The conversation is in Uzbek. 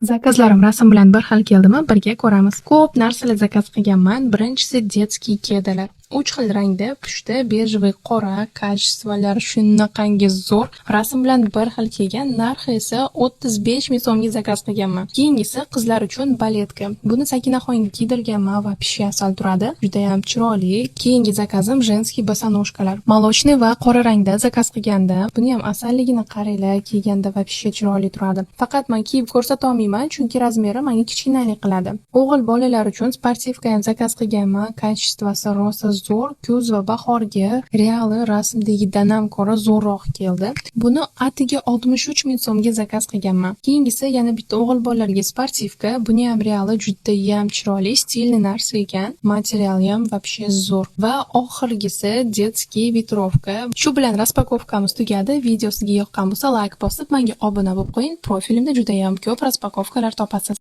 Zakazlarim rasm bilan bir xil keldimi? Birga ko'ramiz. Ko'p narsalar zakaz qilganman. Birinchisi детский kedalar. 3 xil rangda, pushti, bejviy, qora, kачестволari shunaqangi zo'r. Rasm bilan bir xil kelgan, narxi esa 35 ming so'mga zakaz qilganman. Keyingisi qizlar uchun baletka. Buni Sakinaxonga kiydirganman va pishi asal turadi. Juda ham chiroyli. Keyingi zakazim женский bosanoshkalar. Молочный va qora rangda zakaz qilganda, buni ham asalligini qaranglar, kiyganda va pishi chiroyli turadi. Faqat men kiyib ko'rsata olmayman, chunki razmeri menga kichkinalik qiladi. O'g'il bolalar uchun sportivka ham zakaz qilganman. Kачествоsi rosa zo'r, kuz va bahorga reali rasmdagidan ham ko'ra zo'rroq keldi. Buni atiga 63 ming so'mga zakaz qilganman. Keyingisi yana bitta o'g'il bolalarga sportivka. Buni ham reali juda ham chiroyli, stilli narsa ekan. Materiali ham вообще zo'r. Va oxirgisi детский ветровка. Shu bilan raspakovkamiz tugadi. Video sizga yoqqan bo'lsa, like bosib, menga obuna bo'lib qo'ying. Profilimda juda ham ko'p raspakovkalar topasiz.